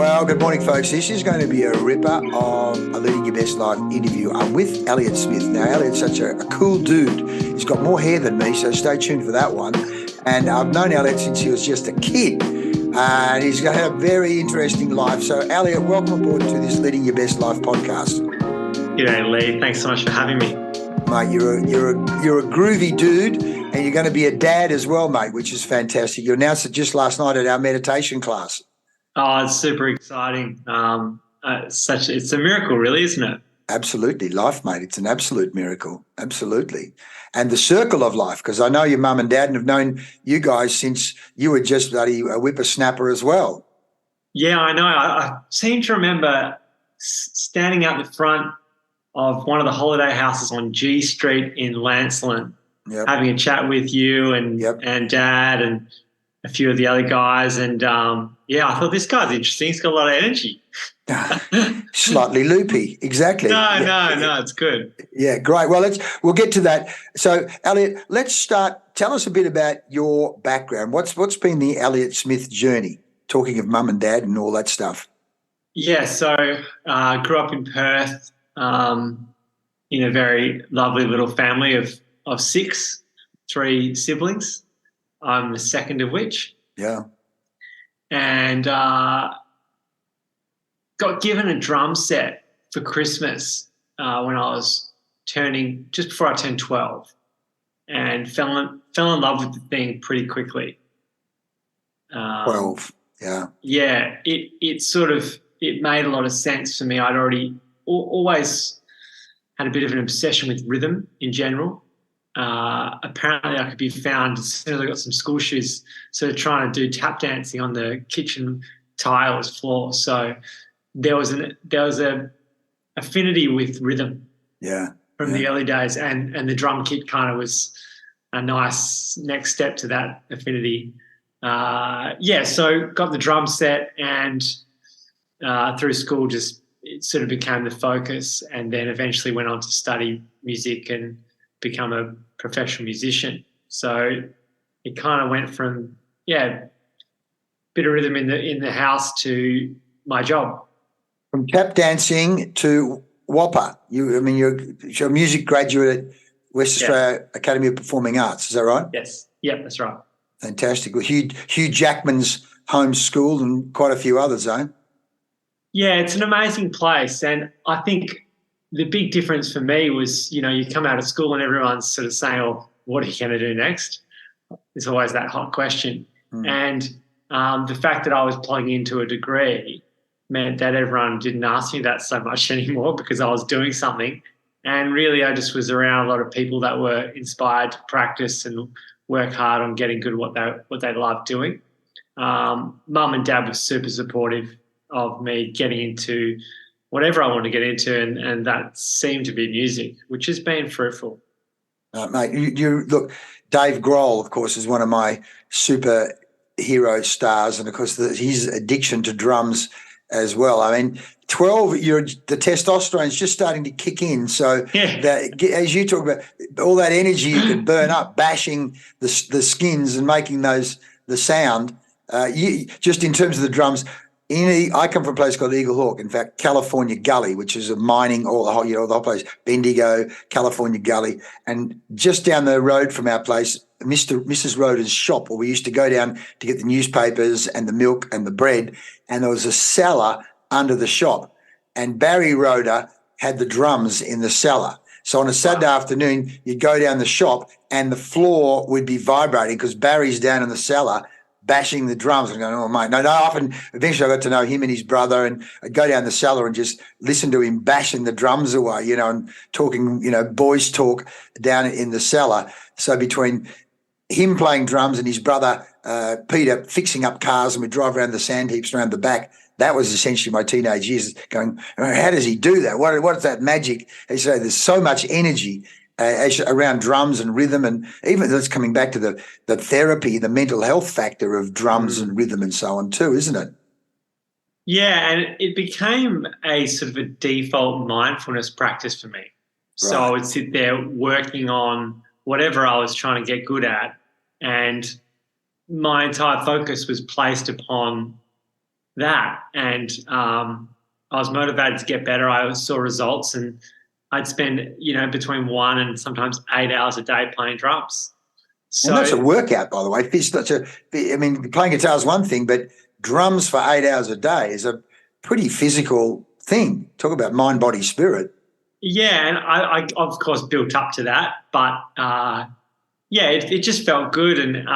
Well, good morning, folks. This is going to be a ripper of a Leading Your Best Life interview. I'm with Elliot Smith. Now, Elliot's such a cool dude. He's got more hair than me, so stay tuned for that one. And I've known Elliot since he was just a kid. And he's had a very interesting life. So, Elliot, welcome aboard to this Leading Your Best Life podcast. G'day, Lee. Thanks so much for having me. Mate, you're a groovy dude, and you're going to be a dad as well, mate, which is fantastic. You announced it just last night at our meditation class. Oh, it's super exciting. It's a miracle, really, isn't it? Absolutely. Life, mate. It's an absolute miracle. Absolutely. And the circle of life, because I know your mum and dad and have known you guys since you were just bloody a whippersnapper as well. Yeah, I know. I seem to remember standing out the front of one of the holiday houses on G Street in Lancelin, having a chat with you and Dad and a few of the other guys. And, I thought this guy's interesting. He's got a lot of energy. Slightly loopy. Exactly. No, it's good. Yeah, great. Well, we'll get to that. So, Elliot, let's start. Tell us a bit about your background. What's been the Elliot Smith journey, talking of mum and dad and all that stuff? Yeah, so grew up in Perth in a very lovely little family of six, 3 siblings. I'm the second of which. Yeah. And got given a drum set for Christmas when I was just before I turned 12, and fell in love with the thing pretty quickly. 12, yeah. Yeah, it made a lot of sense for me. I'd already always had a bit of an obsession with rhythm in general. Apparently I could be found as soon as I got some school shoes, sort of trying to do tap dancing on the kitchen tiles floor. So there was a affinity with rhythm from the early days, and the drum kit kind of was a nice next step to that affinity. So got the drum set, and through school it sort of became the focus, and then eventually went on to study music and become a professional musician. So it kind of went from bit of rhythm in the house to my job. From tap dancing to Whopper. You're a music graduate at West Australia Academy of Performing Arts. Is that right? Yes. Yeah, that's right. Fantastic. Well, Hugh Jackman's home school and quite a few others, eh? Yeah, it's an amazing place, and I think the big difference for me was, you come out of school and everyone's sort of saying, oh, what are you going to do next? It's always that hot question. And the fact that I was plugging into a degree meant that everyone didn't ask me that so much anymore, because I was doing something. And really I just was around a lot of people that were inspired to practice and work hard on getting good at what they loved doing. Mum and Dad were super supportive of me getting into whatever I wanted to get into, and that seemed to be music, which has been fruitful. Mate, you look, Dave Grohl, of course, is one of my superhero stars, and of course his addiction to drums as well. I mean, 12, the testosterone's just starting to kick in. So as you talk about all that energy you could burn up, bashing the skins and making the sound, just in terms of the drums. I come from a place called Eagle Hawk, in fact, California Gully, which is a mining, the whole place, Bendigo, California Gully. And just down the road from our place, Mrs. Roder's shop, where we used to go down to get the newspapers and the milk and the bread, and there was a cellar under the shop. And Barry Roder had the drums in the cellar. So on a Saturday afternoon, you'd go down the shop and the floor would be vibrating because Barry's down in the cellar bashing the drums and going, oh, mate. No, eventually I got to know him and his brother, and I'd go down the cellar and just listen to him bashing the drums away, and talking, boys talk down in the cellar. So between him playing drums and his brother, Peter, fixing up cars, and we'd drive around the sand heaps around the back, that was essentially my teenage years going, how does he do that? What is that magic? They say there's so much energy around drums and rhythm, and even that's coming back to the therapy, the mental health factor of drums and rhythm and so on too, isn't it? Yeah, and it became a sort of a default mindfulness practice for me. Right. So I would sit there working on whatever I was trying to get good at, and my entire focus was placed upon that. And I was motivated to get better. I saw results, and I'd spend, between 1 and sometimes 8 hours a day playing drums. And that's a So workout, by the way. I mean, playing guitar is one thing, but drums for 8 hours a day is a pretty physical thing. Talk about mind, body, spirit. yeah, and I of course built up to that, but yeah, it just felt good, and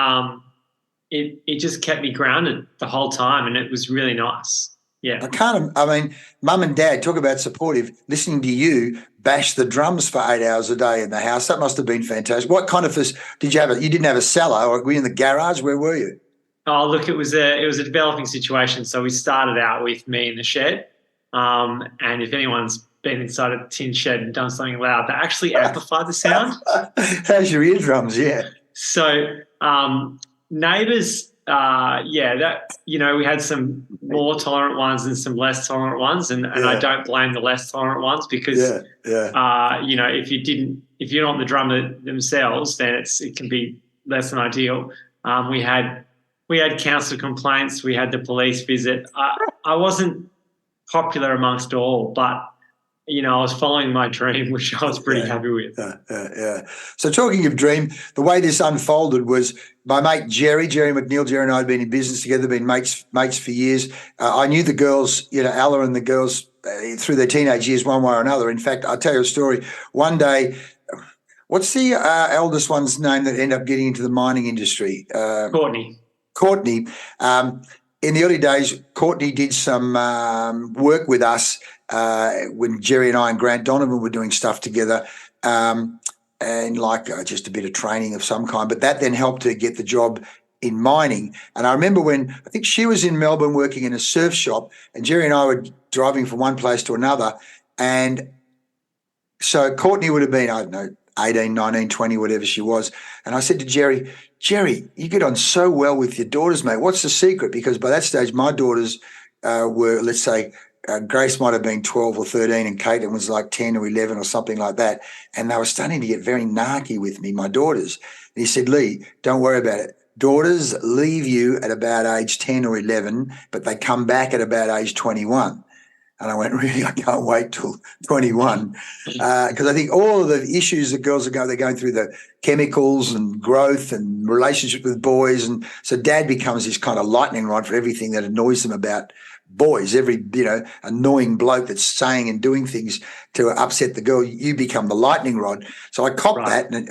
it just kept me grounded the whole time, and it was really nice. Yeah. I mean, mum and dad, talk about supportive. Listening to you bash the drums for 8 hours a day in the house, that must have been fantastic. What kind of did you have? You didn't have a cellar, or were you in the garage? Where were you? Oh, look, it was a developing situation. So we started out with me in the shed, and if anyone's been inside a tin shed and done something loud, that actually amplified the sound. How's your eardrums? Yeah. So neighbours, yeah, that we had some more tolerant ones and some less tolerant ones, and I don't blame the less tolerant ones, because if you're not the drummer themselves, then it can be less than ideal. We had council complaints, we had the police visit. I wasn't popular amongst all, but I was following my dream, which I was pretty happy with. Yeah. So talking of dream, the way this unfolded was my mate Jerry McNeil. Jerry and I had been in business together, been mates for years. I knew the girls, Ella and the girls through their teenage years one way or another. In fact, I'll tell you a story. One day, what's the eldest one's name that ended up getting into the mining industry? Courtney. In the early days, Courtney did some work with us when Jerry and I and Grant Donovan were doing stuff together, and just a bit of training of some kind. But that then helped her get the job in mining. And I remember when I think she was in Melbourne working in a surf shop, and Jerry and I were driving from one place to another. And so Courtney would have been, I don't know, 18, 19, 20, whatever she was. And I said to Jerry, you get on so well with your daughters, mate. What's the secret? Because by that stage, my daughters were, let's say, Grace might have been 12 or 13 and Caitlin was like 10 or 11 or something like that. And they were starting to get very narky with me, my daughters. And he said, Leigh, don't worry about it. Daughters leave you at about age 10 or 11, but they come back at about age 21. And I went, really, I can't wait till 21, because I think all of the issues that girls they're going through, the chemicals and growth and relationship with boys. And so dad becomes this kind of lightning rod for everything that annoys them about boys. Every, annoying bloke that's saying and doing things to upset the girl, you become the lightning rod. So I copped that, and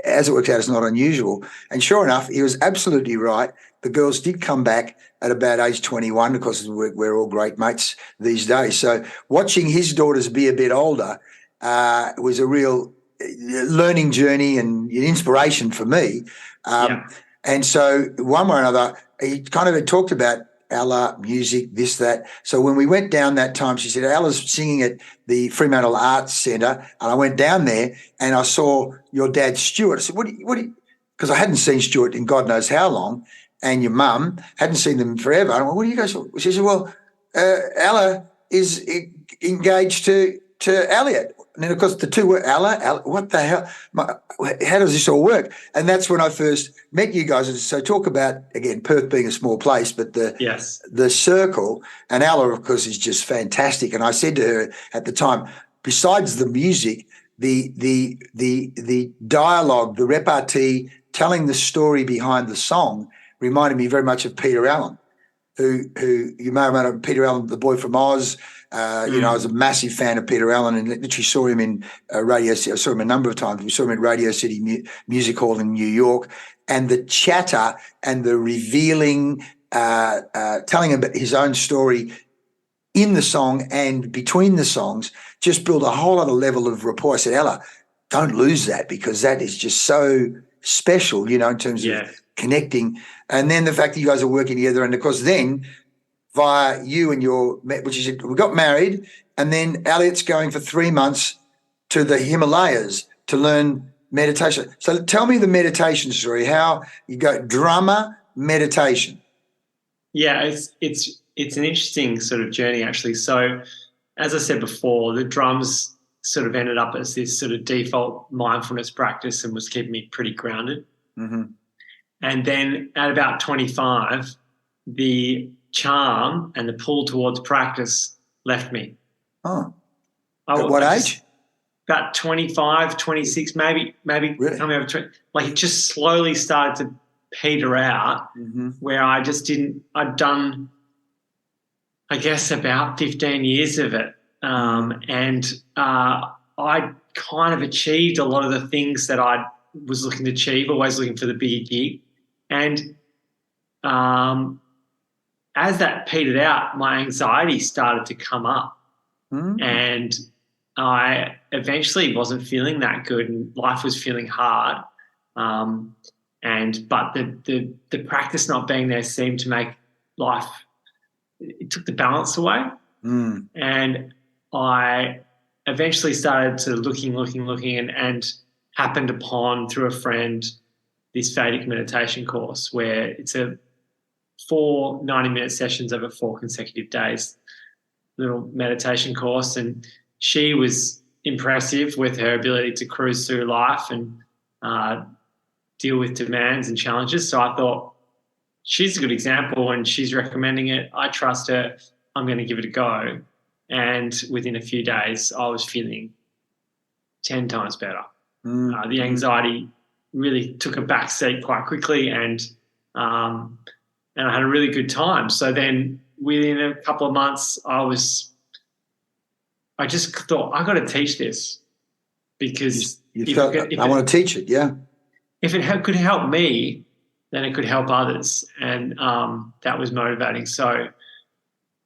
as it works out, it's not unusual. And sure enough, he was absolutely right. The girls did come back at about age 21, because we're all great mates these days. So watching his daughters be a bit older was a real learning journey and inspiration for me. And so one way or another, he kind of had talked about Ella, music, this, that. So when we went down that time, she said, Ella's singing at the Fremantle Arts Centre. And I went down there and I saw your dad, Stuart. I said, what do you, because I hadn't seen Stuart in God knows how long, and your mum, hadn't seen them forever. I went, what do you guys? She said, well, Ella is engaged to Elliot. And then, of course, the two were Ella, what the hell? How does this all work? And that's when I first met you guys. And so talk about, again, Perth being a small place, but the circle. And Ella, of course, is just fantastic. And I said to her at the time, besides the music, the dialogue, the repartee, telling the story behind the song reminded me very much of Peter Allen, who you may remember, Peter Allen, the boy from Oz. I was a massive fan of Peter Allen, and literally saw him in Radio City. I saw him a number of times. We saw him at Radio City Music Hall in New York, and the chatter and the revealing, telling about his own story in the song and between the songs just built a whole other level of rapport. I said, Ella, don't lose that, because that is just so special, in terms of connecting. And then the fact that you guys are working together, and of course then via you and which is, we got married, and then Elliot's going for 3 months to the Himalayas to learn meditation. So tell me the meditation story, how you go drummer, meditation. Yeah, it's an interesting sort of journey, actually. So as I said before, the drums sort of ended up as this sort of default mindfulness practice and was keeping me pretty grounded. Mm-hmm. And then at about 25, the charm and the pull towards practice left me. Oh, at what age? About 25, 26, maybe really? coming over 20. Like, it just slowly started to peter out, where I just didn't. I'd done, I guess, about 15 years of it, and I kind of achieved a lot of the things that I was looking to achieve. Always looking for the bigger gig, and as that petered out, my anxiety started to come up, and I eventually wasn't feeling that good, and life was feeling hard. But the practice not being there seemed to make life, it took the balance away. And I eventually started to looking and happened upon, through a friend, this Vedic meditation course, where it's a 4 90-minute sessions over 4 consecutive days, little meditation course. And she was impressive with her ability to cruise through life and deal with demands and challenges. So I thought, she's a good example and she's recommending it. I trust her. I'm going to give it a go. And within a few days, I was feeling 10 times better. The anxiety really took a back seat quite quickly, and I had a really good time. So then within a couple of months, I just thought, I got to teach this, because I want to teach it. Yeah. If it could help me, then it could help others. And that was motivating. So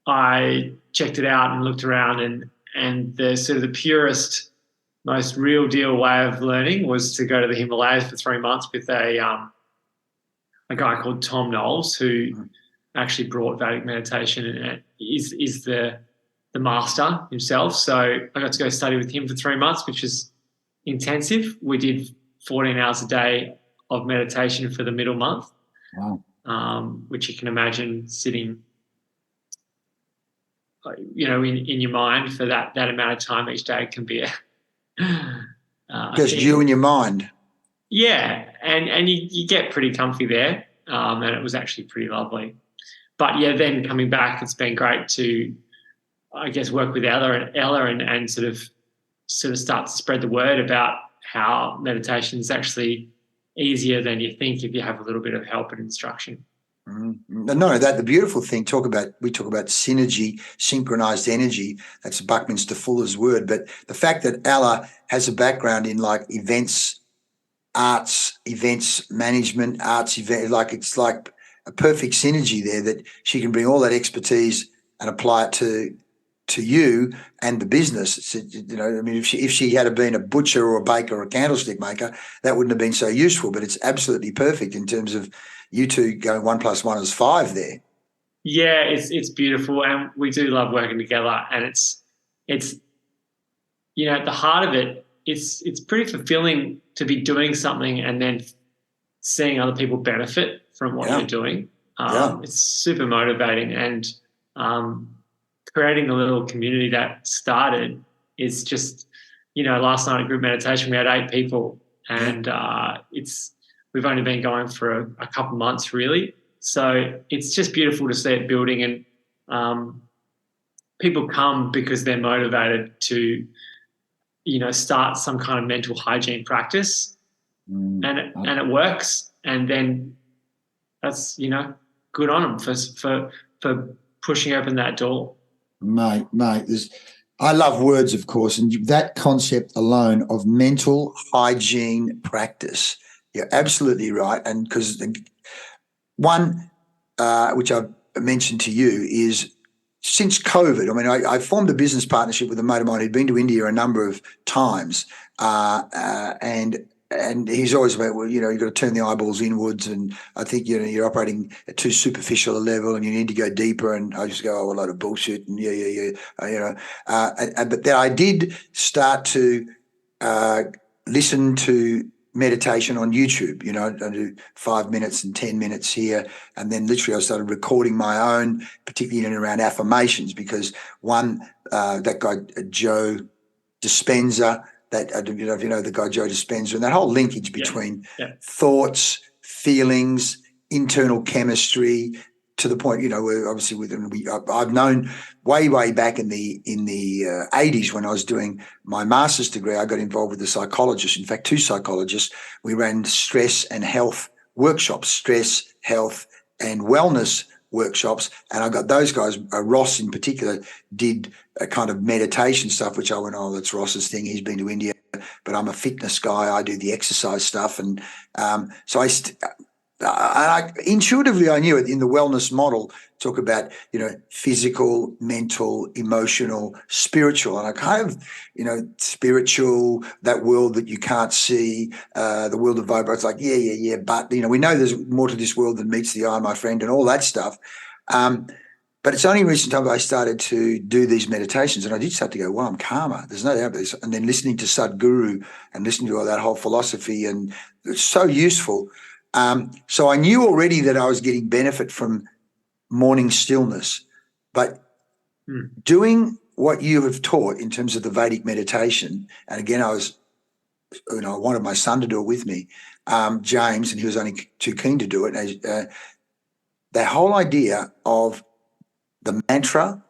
I checked it out and looked around, and the sort of the purest, most real deal way of learning was to go to the Himalayas for 3 months with a guy called Tom Knowles, who actually brought Vedic meditation and is the master himself. So I got to go study with him for 3 months, which is intensive. We did 14 hours a day of meditation for the middle month. Wow. Which you can imagine sitting, in your mind for that amount of time each day can be just you and your mind. Yeah, and you get pretty comfy there, and it was actually pretty lovely. But yeah, then coming back, it's been great to, I guess, work with Ella and sort of start to spread the word about how meditation is actually easier than you think if you have a little bit of help and instruction. No, the beautiful thing, we talk about synergy, synchronized energy. That's Buckminster Fuller's word. But the fact that Ella has a background in like events management, it's like a perfect synergy there, that she can bring all that expertise and apply it to you and the business. If she had been a butcher or a baker or a candlestick maker, that wouldn't have been so useful. But it's absolutely perfect in terms of you two going 1 + 1 is 5 there. Yeah, it's beautiful, and we do love working together. And it's at the heart of it, it's pretty fulfilling to be doing something and then seeing other people benefit from what you're doing. It's super motivating, and creating the little community that started is just, last night at group meditation we had 8 people, and we've only been going for a couple months really. So it's just beautiful to see it building, and people come because they're motivated to, start some kind of mental hygiene practice, and it works, and then that's, good on them for pushing open that door. Mate, I love words, of course, and that concept alone of mental hygiene practice, you're absolutely right. And because one, which I've mentioned to you, is since COVID, I formed a business partnership with a mate of mine who'd been to India a number of times, and he's always about, you've got to turn the eyeballs inwards, and I think you're operating at too superficial a level, and you need to go deeper. And I just go, a load of bullshit, and but then I did start to listen to meditation on YouTube. I do 5 minutes and 10 minutes here, and then literally I started recording my own, particularly in and around affirmations, because one, that guy Joe Dispenza, that if you know the guy Joe Dispenza, and that whole linkage between thoughts, feelings, internal chemistry, to the point, where obviously I've known way back in the 80s when I was doing my master's degree, I got involved with a psychologist. In fact, two psychologists. We ran stress and health workshops, stress, health, and wellness workshops, and I got those guys. Ross in particular did a kind of meditation stuff, which I went, oh, that's Ross's thing. He's been to India, but I'm a fitness guy. I do the exercise stuff, and so intuitively I knew it in the wellness model. Talk about physical, mental, emotional, spiritual, and I kind of spiritual, that world that you can't see, the world of vibration. It's like yeah, but we know there's more to this world than meets the eye, my friend, and all that stuff. But it's only recent time I started to do these meditations, and I did start to go, well, I'm calmer. There's no doubt about this. And then listening to Sadhguru and listening to all that whole philosophy, and it's so useful. So I knew already that I was getting benefit from morning stillness, but doing what you have taught in terms of the Vedic meditation, and again, I wanted my son to do it with me, James, and he was only too keen to do it. The whole idea of the mantra,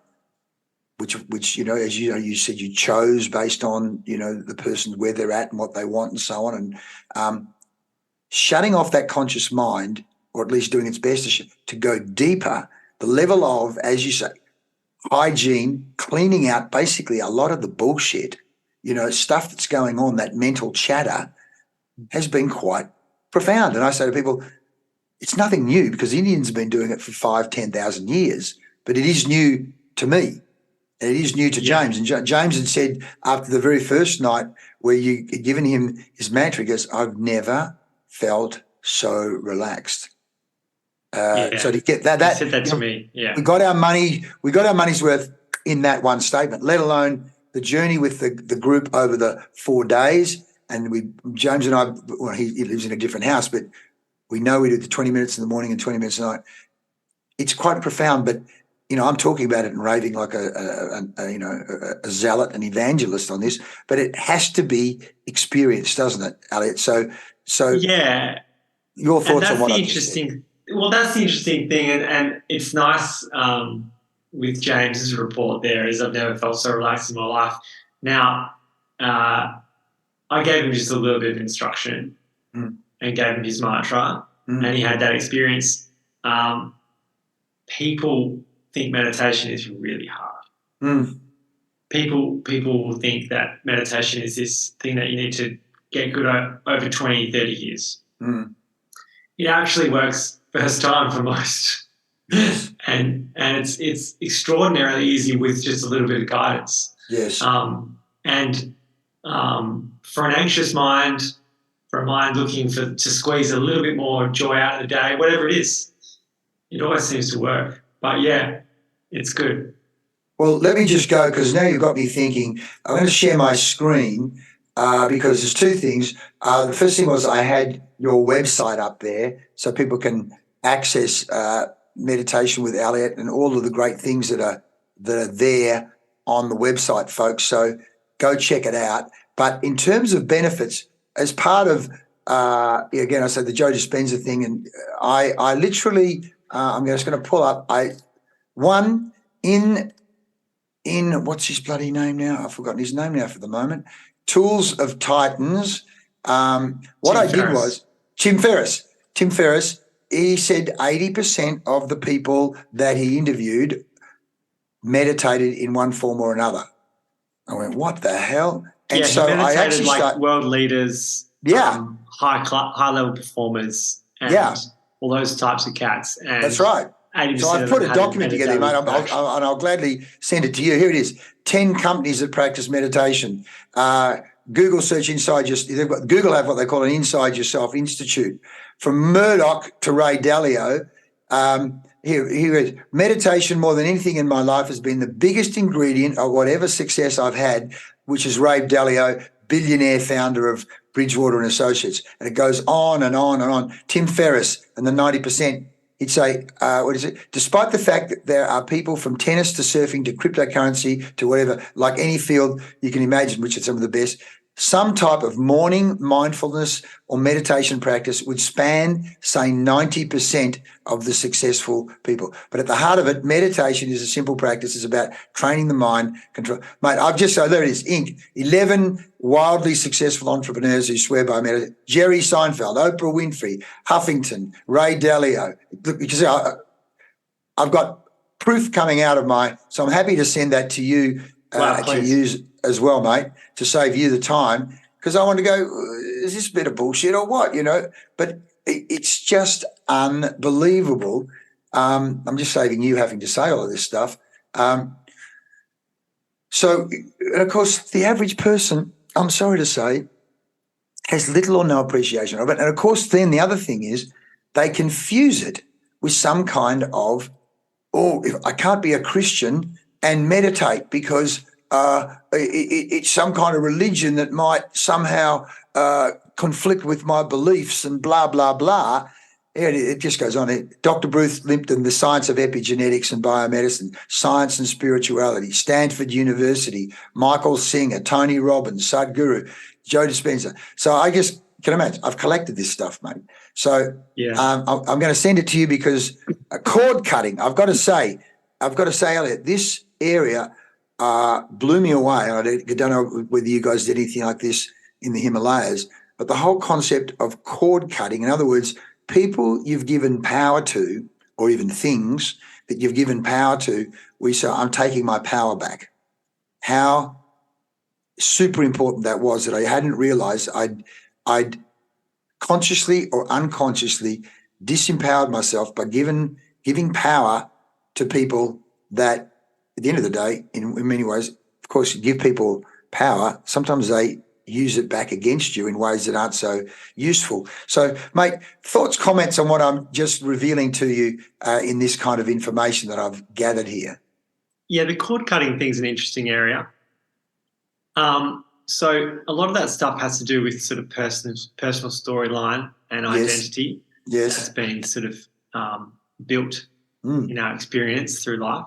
which as you said, you chose based on the person, where they're at and what they want and so on, and shutting off that conscious mind, or at least doing its best to go deeper, the level of, as you say, hygiene, cleaning out basically a lot of the bullshit, stuff that's going on, that mental chatter has been quite profound. And I say to people, it's nothing new, because the Indians have been doing it for 5,000-10,000 years, but it is new to me. And it is new to James. And James had said after the very first night where you had given him his mantra, he goes, I've never felt so relaxed. So to get that, he said that to me. Yeah, we got our money's worth in that one statement. Let alone the journey with the group over the 4 days. And James and I, well, he lives in a different house, but we know we do the 20 minutes in the morning and 20 minutes at night. It's quite profound, but I'm talking about it and raving like a zealot, an evangelist on this, but it has to be experienced, doesn't it, Elliot? So yeah. Your thoughts on what I've just said. Well, that's the interesting thing, and it's nice with James's report there, is I've never felt so relaxed in my life. Now, I gave him just a little bit of instruction and gave him his mantra, and he had that experience. People think meditation is really hard. People will think that meditation is this thing that you need to get good at over 20, 30 years. It actually works first time for most. and it's extraordinarily easy with just a little bit of guidance. Yes. And for an anxious mind, for a mind looking to squeeze a little bit more joy out of the day, whatever it is, it always seems to work. But yeah, it's good. Well, let me just go, because now you've got me thinking. I'm going to share my screen because there's two things. The first thing was I had your website up there so people can access meditation with Elliot and all of the great things that are there on the website, folks. So go check it out. But in terms of benefits, as part of again, I said the Joe Dispenza thing, and I literally I'm just going to pull up in what's his bloody name now? I've forgotten his name now for the moment. Tools of Titans. What I did was Tim Ferriss. He said 80% of the people that he interviewed meditated in one form or another. I went, what the hell? And so I actually world leaders, high level performers, and all those types of cats. And that's right. So I've put a document together, mate, and I'll gladly send it to you. Here it is: 10 companies that practice meditation. Google search Google have what they call an Inside Yourself Institute. From Murdoch to Ray Dalio, here is: meditation more than anything in my life has been the biggest ingredient of whatever success I've had, which is Ray Dalio, billionaire founder of Bridgewater and Associates. And it goes on and on and on. Tim Ferriss and the 90%. He'd say, what is it? Despite the fact that there are people from tennis to surfing to cryptocurrency to whatever, like any field you can imagine, which are some of the best, some type of morning mindfulness or meditation practice would span, say, 90% of the successful people. But at the heart of it, meditation is a simple practice. It's about training the mind, control. Mate, there it is, Inc. 11 wildly successful entrepreneurs who swear by meditation. Jerry Seinfeld, Oprah Winfrey, Huffington, Ray Dalio. Look, you can see I've got proof coming out of so I'm happy to send that to you, to use as well, mate, to save you the time, because I want to go, is this a bit of bullshit or what, But it's just unbelievable. I'm just saving you having to say all of this stuff. So, and of course, the average person, I'm sorry to say, has little or no appreciation of it. And of course, then the other thing is they confuse it with some kind of, if I can't be a Christian and meditate because it's some kind of religion that might somehow conflict with my beliefs and blah, blah, blah. It just goes on. Dr. Bruce Lipton, The Science of Epigenetics and Biomedicine, Science and Spirituality, Stanford University, Michael Singer, Tony Robbins, Sadhguru, Joe Dispenza. So I just can imagine, I've collected this stuff, mate. So I'm going to send it to you because cord cutting, I've got to say, Elliot, this area blew me away. I don't know whether you guys did anything like this in the Himalayas, but the whole concept of cord cutting, in other words, people you've given power to, or even things that you've given power to, we say, I'm taking my power back. How super important that was, that I hadn't realized I'd consciously or unconsciously disempowered myself by giving power to people that, at the end of the day, in many ways, of course, you give people power, sometimes they use it back against you in ways that aren't so useful. So, mate, thoughts, comments on what I'm just revealing to you in this kind of information that I've gathered here? Yeah, the cord cutting thing's an interesting area. So a lot of that stuff has to do with sort of personal storyline and identity. Yes. That's been sort of built in our experience through life.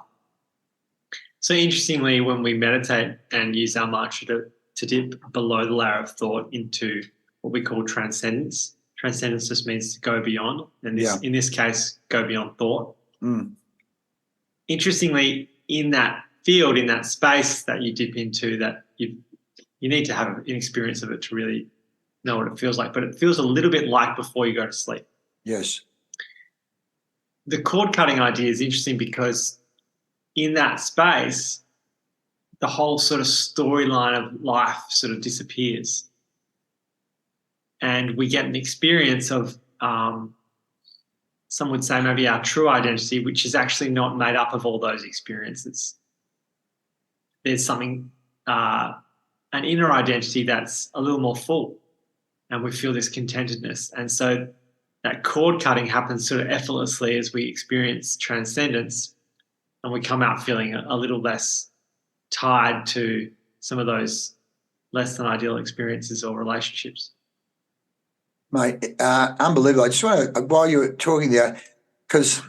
So interestingly, when we meditate and use our mantra to dip below the layer of thought into what we call transcendence. Transcendence just means to go beyond, and in this case, go beyond thought. Interestingly, in that field, in that space that you dip into, that you need to have an experience of it to really know what it feels like, but it feels a little bit like before you go to sleep. Yes. The cord cutting idea is interesting because in that space, the whole sort of storyline of life sort of disappears. And we get an experience of, some would say maybe our true identity, which is actually not made up of all those experiences. There's something, an inner identity that's a little more full, and we feel this contentedness. And so that cord cutting happens sort of effortlessly as we experience transcendence, and we come out feeling a little less tied to some of those less than ideal experiences or relationships. Mate, unbelievable. I just want to, while you were talking there, because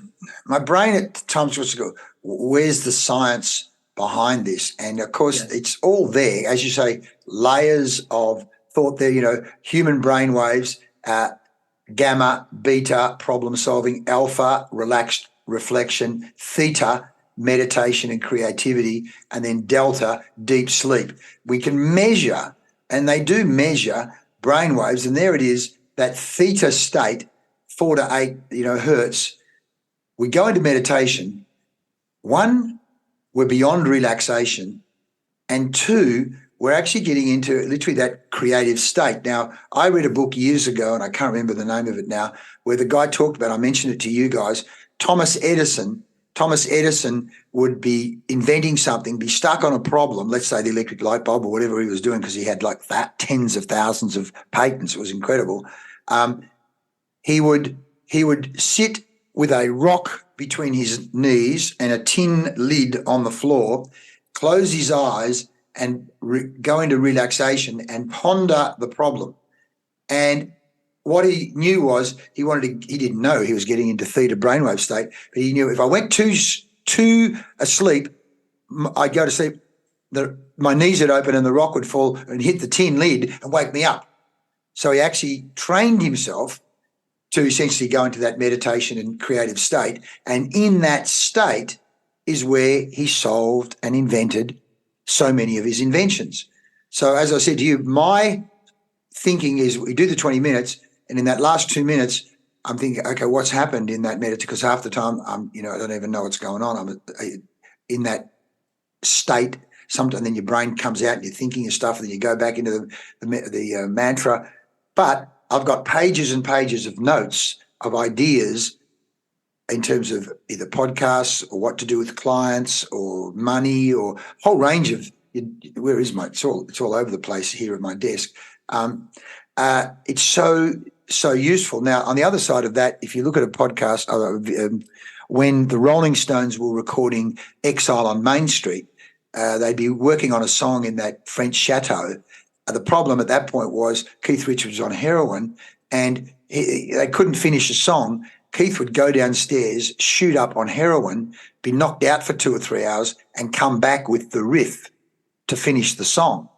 my brain at times wants to go, where's the science behind this? And of course, it's all there, as you say, layers of thought there, human brain waves, gamma, beta, problem solving, alpha, relaxed reflection, theta, meditation and creativity, and then delta, deep sleep. We can measure, and they do measure brainwaves, and there it is, that theta state, 4 to 8, hertz. We go into meditation. 1, we're beyond relaxation, and 2, we're actually getting into literally that creative state. Now, I read a book years ago, and I can't remember the name of it now, where the guy talked about, I mentioned it to you guys, Thomas Edison would be inventing something, be stuck on a problem, let's say the electric light bulb or whatever he was doing, because he had like that tens of thousands of patents. It was incredible. He would sit with a rock between his knees and a tin lid on the floor, close his eyes and go into relaxation and ponder the problem. And what he knew was he didn't know he was getting into theta brainwave state, but he knew if I went too asleep, I'd go to sleep, my knees would open and the rock would fall and hit the tin lid and wake me up. So he actually trained himself to essentially go into that meditation and creative state. And in that state is where he solved and invented so many of his inventions. So as I said to you, my thinking is we do the 20 minutes, and in that last 2 minutes, I'm thinking, okay, what's happened in that meditation? Because half the time I don't even know what's going on. I'm in that state. Sometimes then your brain comes out and you're thinking of stuff, and then you go back into the mantra. But I've got pages and pages of notes of ideas in terms of either podcasts or what to do with clients or money or a whole range of. Where is my? It's all over the place here at my desk. It's so useful. Now, on the other side of that, if you look at a podcast, when the Rolling Stones were recording "Exile on Main Street," they'd be working on a song in that French chateau. The problem at that point was Keith Richards was on heroin, and they couldn't finish a song. Keith would go downstairs, shoot up on heroin, be knocked out for 2 or 3 hours, and come back with the riff to finish the song.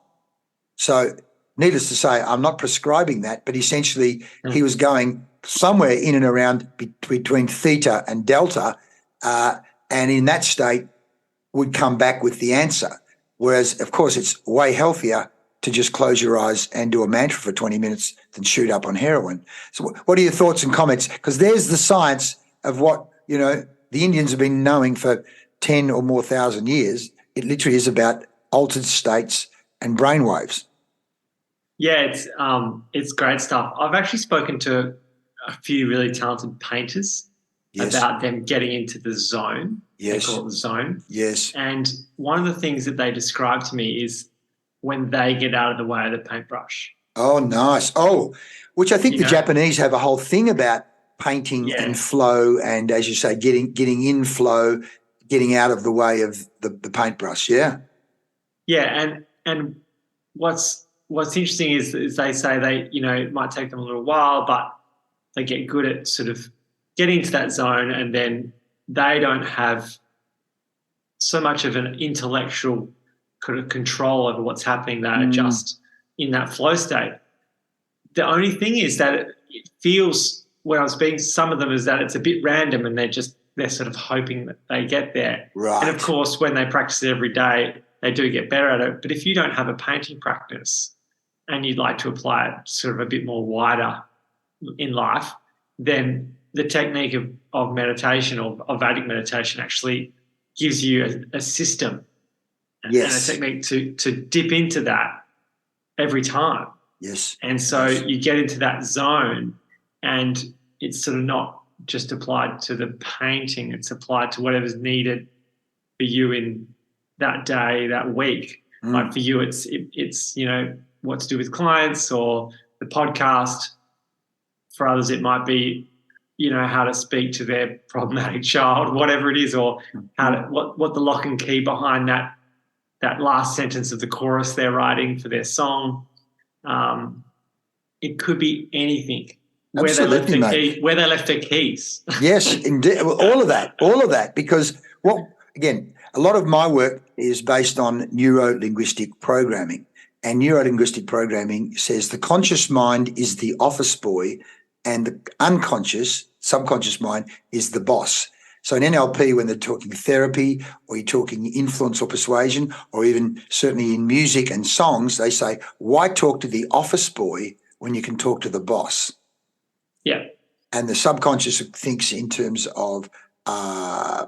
So, needless to say, I'm not prescribing that, but essentially he was going somewhere in and around between theta and delta, and in that state would come back with the answer. Whereas, of course, it's way healthier to just close your eyes and do a mantra for 20 minutes than shoot up on heroin. So what are your thoughts and comments? Because there's the science of what, the Indians have been knowing for 10 or more thousand years. It literally is about altered states and brainwaves. Yeah, it's great stuff. I've actually spoken to a few really talented painters about them getting into the zone. Yes. They call it the zone. Yes. And one of the things that they describe to me is when they get out of the way of the paintbrush. Oh, nice. Oh, which I think the Japanese have a whole thing about painting and flow, and as you say, getting in flow, getting out of the way of the paintbrush. Yeah. Yeah, and what's interesting is they say it might take them a little while, but they get good at sort of getting into that zone, and then they don't have so much of an intellectual kind of control over what's happening. They're just in that flow state. The only thing is that it feels, when I was speaking to some of them, is that it's a bit random, and they're sort of hoping that they get there. Right. And of course, when they practice it every day, they do get better at it. But if you don't have a painting practice and you'd like to apply it sort of a bit more wider in life, then the technique of meditation or of Vedic meditation actually gives you a system and a technique to dip into that every time. Yes. And so you get into that zone, and it's sort of not just applied to the painting, it's applied to whatever's needed for you in that day, that week. Like for you, it's what to do with clients or the podcast. For others, it might be, how to speak to their problematic child, whatever it is, or what the lock and key behind that last sentence of the chorus they're writing for their song. It could be anything. Absolutely, where they left their keys. Yes, indeed. Well, all of that, because a lot of my work is based on neuro-linguistic programming, and neuro-linguistic programming says the conscious mind is the office boy and the unconscious, subconscious mind is the boss. So in NLP, when they're talking therapy or you're talking influence or persuasion, or even certainly in music and songs, they say, why talk to the office boy when you can talk to the boss? Yeah. And the subconscious thinks in terms of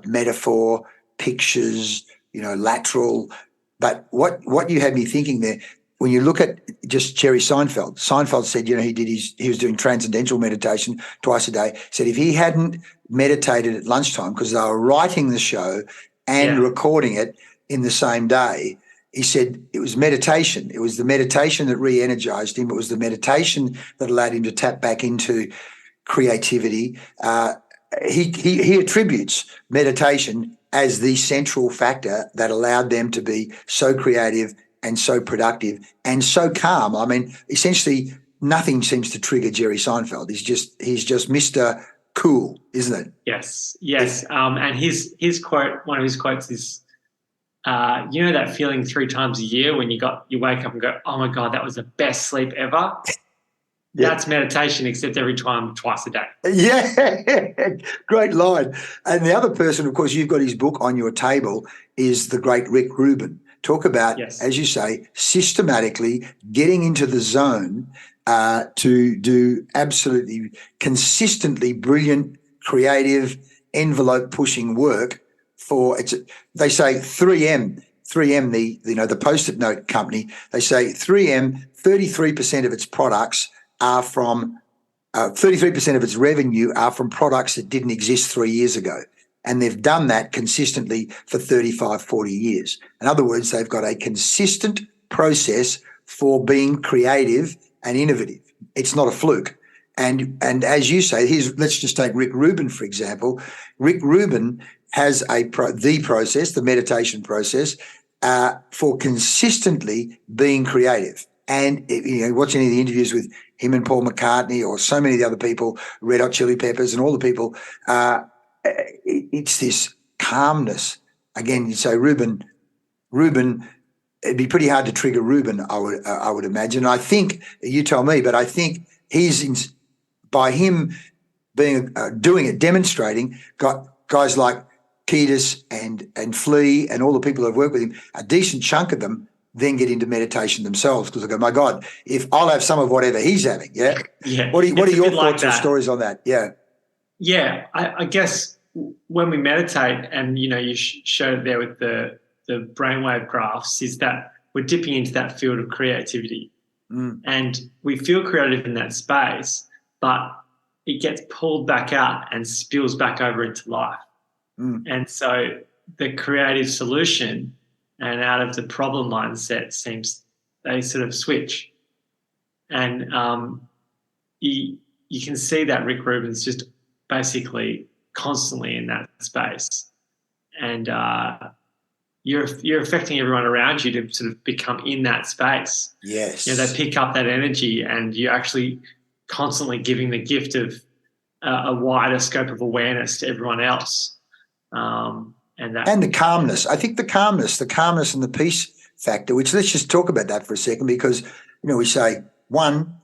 metaphor, pictures, lateral. But what you had me thinking there, when you look at just Jerry Seinfeld said, he was doing transcendental meditation twice a day. Said if he hadn't meditated at lunchtime, because they were writing the show and recording it in the same day, he said it was meditation. It was the meditation that re-energized him. It was the meditation that allowed him to tap back into creativity. He attributes meditation as the central factor that allowed them to be so creative and so productive and so calm. I mean, essentially nothing seems to trigger Jerry Seinfeld. He's just Mr. Cool, isn't it? Yes. And his quote, one of his quotes is, you know that feeling 3 times a year when you wake up and go, oh my God, that was the best sleep ever. Yeah. That's meditation, except every time, twice a day. Yeah, great line. And the other person, of course, you've got his book on your table, is the great Rick Rubin. Talk about, Yes. as you say, systematically getting into the zone to do absolutely consistently brilliant, creative, envelope-pushing work for it's. They say 3M. 3M, the Post-it note company. They say 3M. 33% of its products are from 33% of its revenue are from products that didn't exist 3 years ago. And they've done that consistently for 35, 40 years. In other words, they've got a consistent process for being creative and innovative. It's not a fluke. And as you say, let's just take Rick Rubin, for example. Rick Rubin has the process, the meditation process, for consistently being creative. And watch any of the interviews with him and Paul McCartney or so many of the other people, Red Hot Chili Peppers and all the people, it's this calmness. Again, you say Rubin, it'd be pretty hard to trigger Rubin, I would imagine. I think, you tell me, but I think by him being doing it, demonstrating, got guys like Kiedis and Flea and all the people who've worked with him, a decent chunk of them then get into meditation themselves because they go, my God, if I'll have some of whatever he's having, yeah. Yeah. What are your like thoughts or stories on that? Yeah. Yeah, I guess when we meditate, and you showed it there with the brainwave graphs, is that we're dipping into that field of creativity, and we feel creative in that space, but it gets pulled back out and spills back over into life. And so the creative solution and out of the problem mindset they sort of switch, and you can see that Rick Rubin's just basically constantly in that space, and you're affecting everyone around you to sort of become in that space. Yes. They pick up that energy, and you're actually constantly giving the gift of a wider scope of awareness to everyone else. And the calmness. I think the calmness and the peace factor, which let's just talk about that for a second, because, we say, one,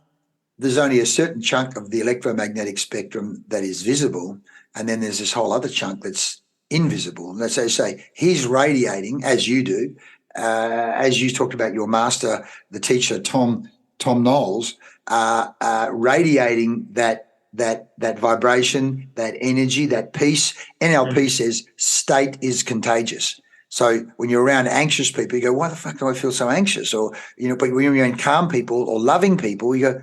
there's only a certain chunk of the electromagnetic spectrum that is visible, and then there's this whole other chunk that's invisible. And let's say he's radiating, as you do, as you talked about your master, the teacher, Tom Knowles, radiating that vibration, that energy, that peace. NLP says state is contagious. So when you're around anxious people, you go, why the fuck do I feel so anxious? Or, but when you're around calm people or loving people, you go,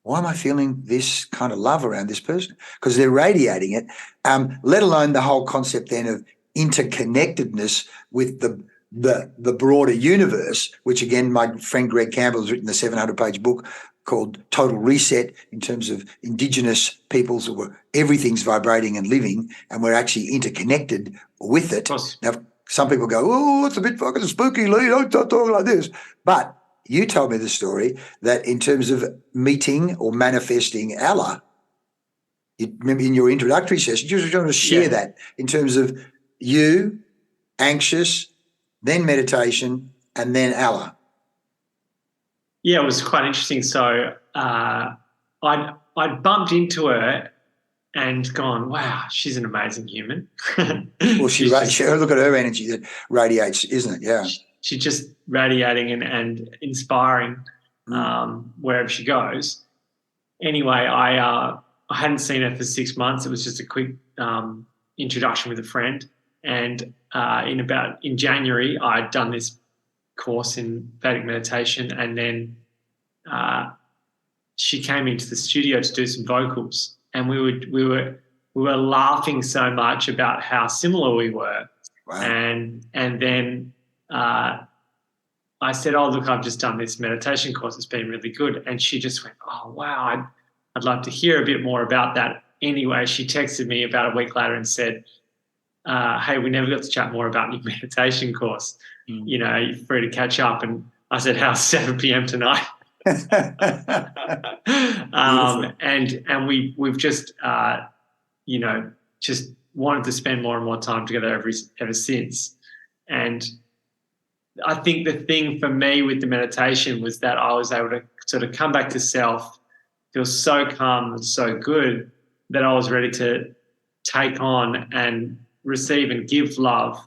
why am I feeling this kind of love around this person? Because they're radiating it, let alone the whole concept then of interconnectedness with the broader universe, which again, my friend Greg Campbell has written the 700-page book called Total Reset, in terms of Indigenous peoples where everything's vibrating and living, and we're actually interconnected with it. Now, some people go, oh, it's a bit fucking spooky, Leigh, don't talk like this. But you told me the story that in terms of meeting or manifesting Allah, remember in your introductory session, you just want to share that in terms of you, anxious, then meditation, and then Allah. Yeah, it was quite interesting. So I'd bumped into her and gone, wow, she's an amazing human. Well, look at her energy that radiates, isn't it? Yeah. She's just radiating and inspiring wherever she goes. Anyway, I hadn't seen her for 6 months. It was just a quick introduction with a friend. And in January, I'd done this course in Vedic meditation, and then she came into the studio to do some vocals, and we were laughing so much about how similar we were. Wow. And then I said, oh, look, I've just done this meditation course. It's been really good. And she just went, oh, wow, I'd love to hear a bit more about that. Anyway, she texted me about a week later and said, hey, we never got to chat more about your meditation course. You're free to catch up. And I said, how's 7 p.m. tonight? And we've just, just wanted to spend more and more time together ever since. And I think the thing for me with the meditation was that I was able to sort of come back to self, feel so calm and so good that I was ready to take on and receive and give love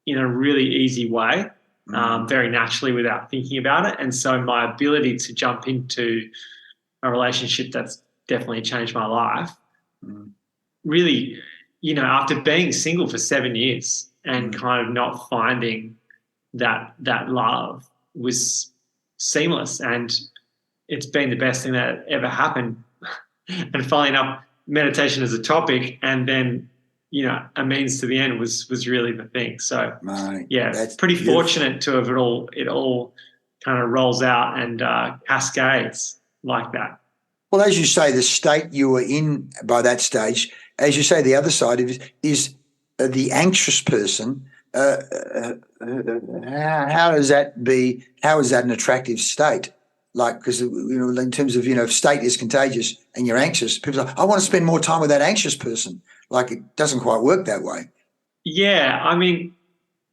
in a really easy way, very naturally without thinking about it. And so my ability to jump into a relationship that's definitely changed my life, really, you know, after being single for 7 years and kind of not finding that love, was seamless, and it's been the best thing that ever happened. And following up meditation as a topic, and then, you know, a means to the end was really the thing. So yeah, that's pretty beautiful. Fortunate to have it all kind of rolls out and cascades like that. Well, as you say, the state you were in by that stage, as you say, the other side of it is the anxious person. How is that an attractive state? Like, because, you know, in terms of, you know, if state is contagious and you're anxious, people say, I want to spend more time with that anxious person. Like, it doesn't quite work that way. Yeah, I mean,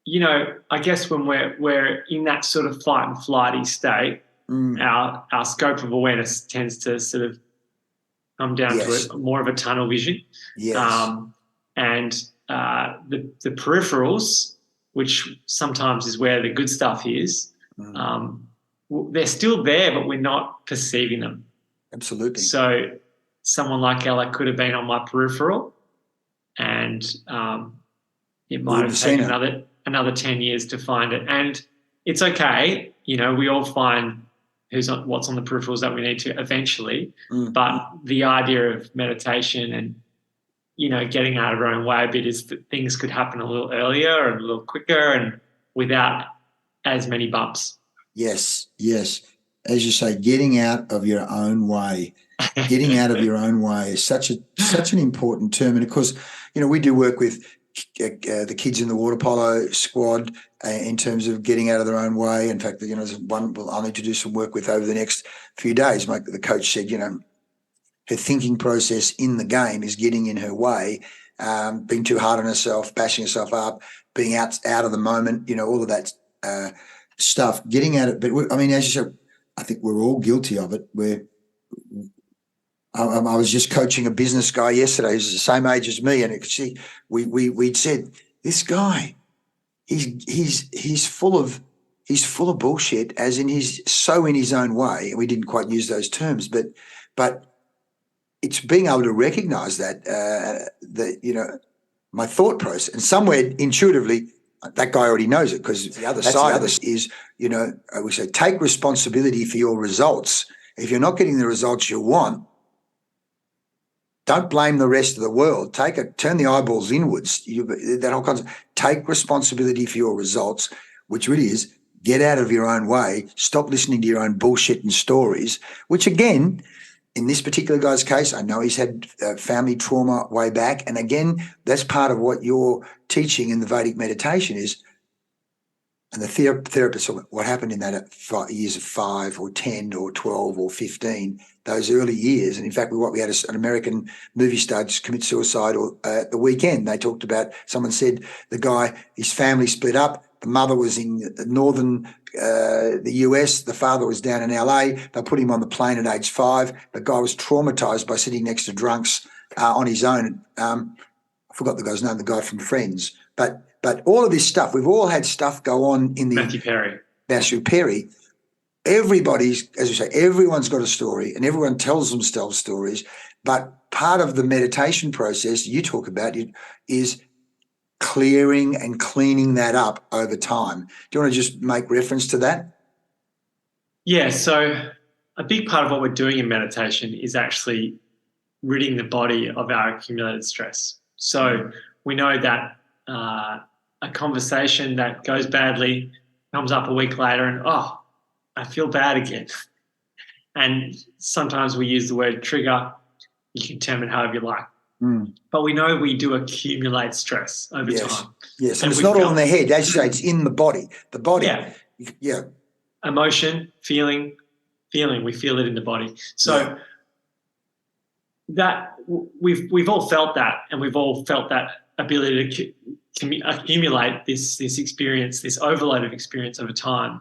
you know, I guess when we're in that sort of flight and flighty state, our scope of awareness tends to sort of come down to more of a tunnel vision. Yes. And the peripherals, which sometimes is where the good stuff is, they're still there, but we're not perceiving them. Absolutely. So someone like Ella could have been on my peripheral, and it might have taken another 10 years to find it. And it's okay. You know, we all find what's on the peripherals that we need to eventually. But the idea of meditation and, you know, getting out of our own way a bit is that things could happen a little earlier and a little quicker and without as many bumps. Yes. As you say, getting out of your own way. Getting out of your own way is such an important term. And of course, you know, we do work with the kids in the water polo squad in terms of getting out of their own way. In fact, you know, there's one I'll need to do some work with over the next few days. The coach said, you know, her thinking process in the game is getting in her way, being too hard on herself, bashing herself up, being out of the moment, you know, all of that stuff, getting at it. But I mean, as you said, I think we're all guilty of it. I was just coaching a business guy yesterday who's the same age as me, and we'd said, this guy, he's full of bullshit, as in he's so in his own way. We didn't quite use those terms, but it's being able to recognize that you know, my thought process, and somewhere intuitively that guy already knows it, because the other side of this is, you know, we say take responsibility for your results. If you're not getting the results you want, don't blame the rest of the world. Turn the eyeballs inwards. That whole concept. Take responsibility for your results, which really is get out of your own way. Stop listening to your own bullshit and stories, which again, in this particular guy's case, I know he's had family trauma way back. And again, that's part of what you're teaching in the Vedic meditation is, and the therapist, what happened in that years of 5 or 10 or 12 or 15, those early years. And in fact, we had an American movie star just commit suicide at the weekend. They talked about, someone said the guy, his family split up. The mother was in northern the US. The father was down in LA. They put him on the plane at age 5. The guy was traumatized by sitting next to drunks on his own. I forgot the guy's name, the guy from Friends. But all of this stuff, we've all had stuff go on in the Matthew Perry. Everybody's, as you say, everyone's got a story and everyone tells themselves stories. But part of the meditation process you talk about is clearing and cleaning that up over time. Do you want to just make reference to that? Yeah, so a big part of what we're doing in meditation is actually ridding the body of our accumulated stress. So we know that a conversation that goes badly comes up a week later and, oh, I feel bad again. And sometimes we use the word trigger. You can term it however you like. But we know we do accumulate stress over time. Yes, and it's not all in the head. As you say, it's in the body. The body. Yeah. Emotion, feeling, we feel it in the body. So that we've all felt that, and we've all felt that ability to accumulate this experience, this overload of experience over time.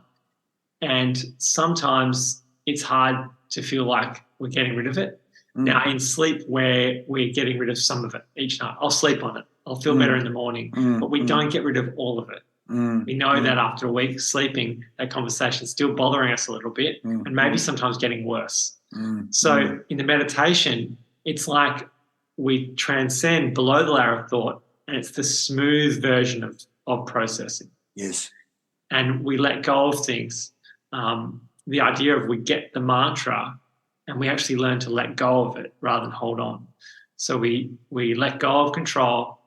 And sometimes it's hard to feel like we're getting rid of it. Now, in sleep, where we're getting rid of some of it each night, I'll sleep on it. I'll feel better in the morning, but we don't get rid of all of it. We know that after a week sleeping, that conversation's still bothering us a little bit, and maybe sometimes getting worse. So in the meditation, it's like we transcend below the layer of thought, and it's the smooth version of processing. Yes. And we let go of things. The idea of we get the mantra and we actually learn to let go of it rather than hold on. So we let go of control,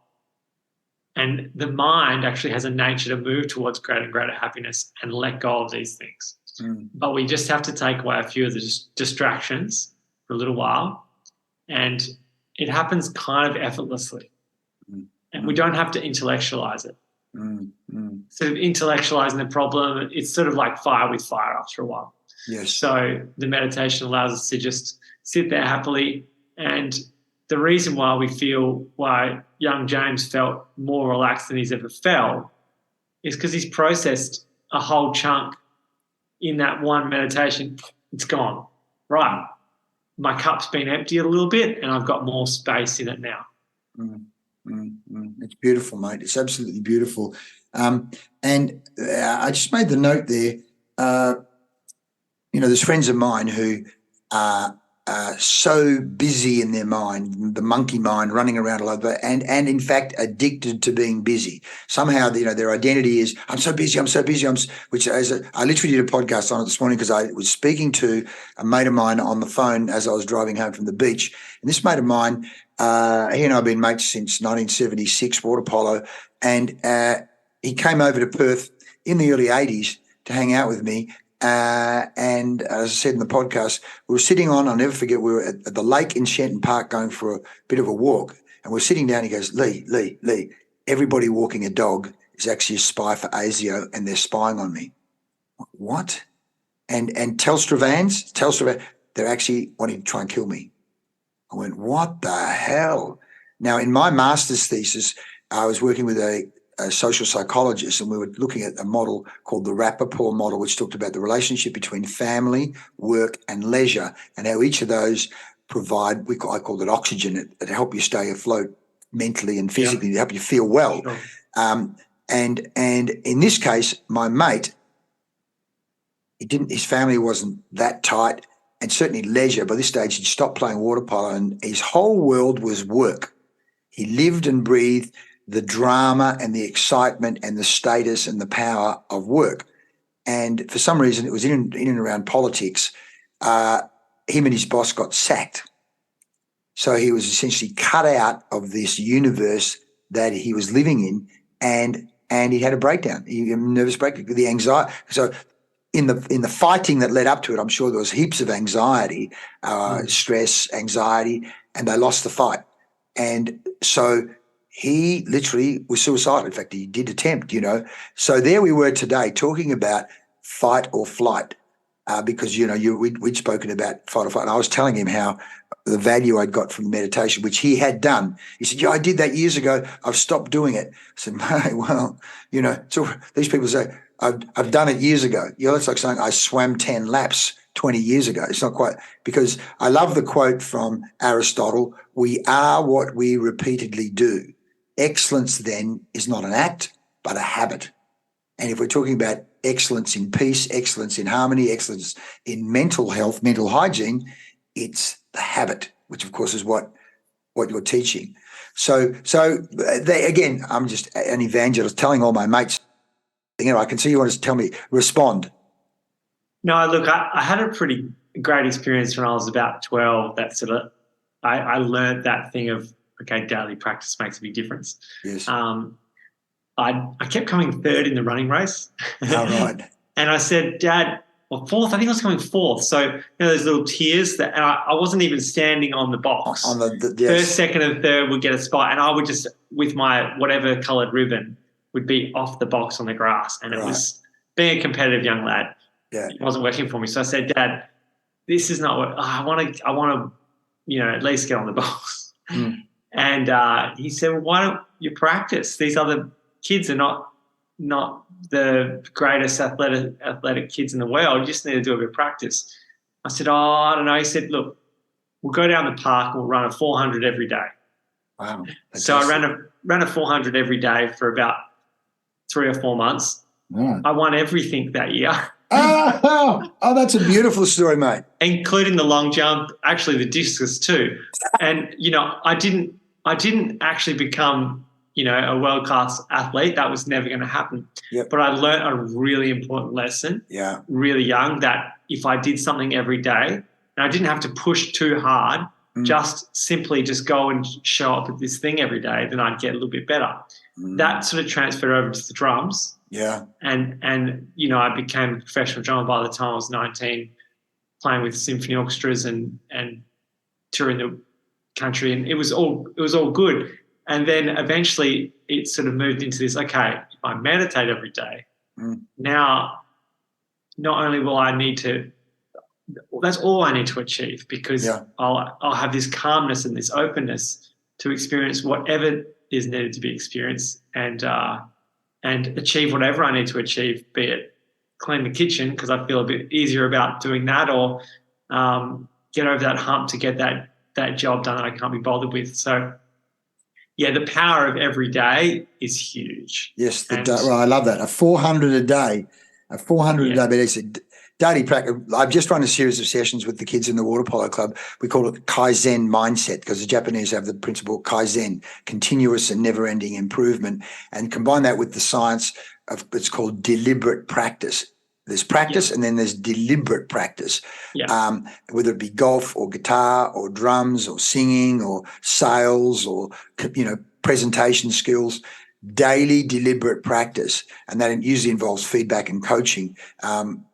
and the mind actually has a nature to move towards greater and greater happiness and let go of these things. But we just have to take away a few of the distractions for a little while, and it happens kind of effortlessly. And we don't have to intellectualize it. Sort of intellectualizing the problem, it's sort of like fire with fire after a while. Yes. So the meditation allows us to just sit there happily. And the reason why young James felt more relaxed than he's ever felt is because he's processed a whole chunk in that one meditation. It's gone. Right. My cup's been emptied a little bit and I've got more space in it now. It's beautiful, mate. It's absolutely beautiful. And I just made the note there, there's friends of mine who are so busy in their mind, the monkey mind running around all over, and in fact addicted to being busy. Somehow, their identity is, I'm so busy, which I literally did a podcast on it this morning because I was speaking to a mate of mine on the phone as I was driving home from the beach. And this mate of mine, he and I have been mates since 1976, water polo, and he came over to Perth in the early 80s to hang out with me. And as I said in the podcast, we were sitting I'll never forget, we were at the lake in Shenton Park going for a bit of a walk, and we're sitting down. He goes, Leigh, everybody walking a dog is actually a spy for ASIO and they're spying on me. What? And Telstra vans, they're actually wanting to try and kill me. I went, what the hell? Now, in my master's thesis, I was working with a social psychologist, and we were looking at a model called the Rappaport model, which talked about the relationship between family, work, and leisure, and how each of those provide, I called it oxygen, to help you stay afloat mentally and physically, to help you feel well. Sure. And in this case, my mate, his family wasn't that tight, and certainly leisure. By this stage, he'd stopped playing water polo, and his whole world was work. He lived and breathed the drama and the excitement and the status and the power of work. And for some reason, it was in and around politics. Him and his boss got sacked. So he was essentially cut out of this universe that he was living in, and he had a breakdown, a nervous breakdown, the anxiety. So in the fighting that led up to it, I'm sure there was heaps of anxiety, stress, anxiety, and they lost the fight. And so he literally was suicidal. In fact, he did attempt, So there we were today talking about fight or flight, because, we'd spoken about fight or flight. And I was telling him how the value I'd got from the meditation, which he had done. He said, I did that years ago. I've stopped doing it. I said, mate, well, so these people say, I've done it years ago. It's like saying I swam 10 laps 20 years ago. It's not quite, because I love the quote from Aristotle, we are what we repeatedly do. Excellence then is not an act, but a habit. And if we're talking about excellence in peace, excellence in harmony, excellence in mental health, mental hygiene, it's the habit, which of course is what you're teaching. So again, I'm just an evangelist telling all my mates, I can see you want to tell me, respond. No, look, I had a pretty great experience when I was about 12. That sort of, I learned that thing of, okay, daily practice makes a big difference. Yes. I kept coming third in the running race. All right. And I said, Dad, or fourth, I think I was coming fourth. So, those little tiers and I wasn't even standing on the box. On the yes. First, second, and third would get a spot. And I would just, with my whatever coloured ribbon, would be off the box on the grass. And it was, being a competitive young lad, it wasn't working for me. So I said, Dad, this is not what I want to, at least get on the box. And he said, well, why don't you practice? These other kids are not the greatest athletic kids in the world. You just need to do a bit of practice. I said, oh, I don't know. He said, look, we'll go down the park and we'll run a 400 every day. Wow. So I ran a 400 every day for about 3 or 4 months. Mm. I won everything that year. Oh, that's a beautiful story, mate. Including the long jump, actually the discus too. And, I didn't actually become, a world-class athlete. That was never going to happen. Yep. But I learned a really important lesson really young, that if I did something every day, and I didn't have to push too hard, just go and show up at this thing every day, then I'd get a little bit better. That sort of transferred over to the drums. Yeah. And I became a professional drummer by the time I was 19, playing with symphony orchestras and touring the country, and it was all good. And then eventually it sort of moved into this, okay, if I meditate every day, now not only will I need to, that's all I need to achieve, because I'll have this calmness and this openness to experience whatever is needed to be experienced, and achieve whatever I need to achieve, be it clean the kitchen because I feel a bit easier about doing that, or get over that hump to get that job done that I can't be bothered with. So, the power of every day is huge. Yes, I love that. A 400 a day, a day. But it's a daily practice. I've just run a series of sessions with the kids in the water polo club. We call it Kaizen mindset, because the Japanese have the principle Kaizen, continuous and never-ending improvement, and combine that with the science of, it's called deliberate practice. There's practice and then there's deliberate practice, whether it be golf or guitar or drums or singing or sales or, presentation skills. Daily deliberate practice, and that usually involves feedback and coaching,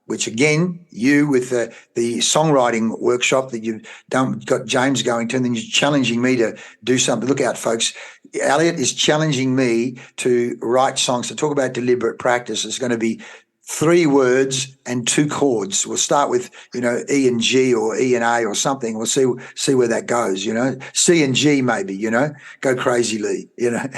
which again, you with the songwriting workshop that you've done, got James going to, and then you're challenging me to do something. Look out, folks. Elliot is challenging me to write songs. To talk about deliberate practice, it's going to be 3 words and 2 chords. We'll start with, E and G or E and A or something. We'll see where that goes, C and G maybe, go crazy, Leigh,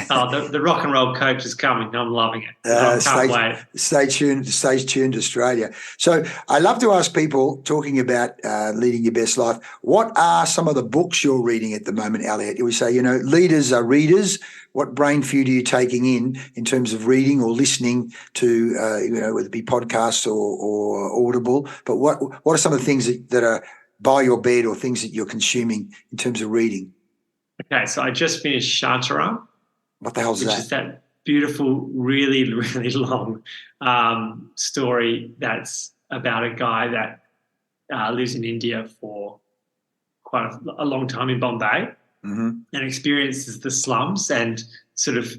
Oh, the rock and roll coach is coming. I'm loving it. I can't wait. Stay tuned, Australia. So I love to ask people, talking about leading your best life, what are some of the books you're reading at the moment, Elliot? We say, leaders are readers. What brain food are you taking in terms of reading or listening to, whether it be podcasts or Audible? But what are some of the things that are by your bed, or things that you're consuming in terms of reading? Okay, so I just finished Shantaram. What the hell's that? Which is that beautiful, really, really long story that's about a guy that lives in India for quite a long time in Bombay. And experiences the slums, and sort of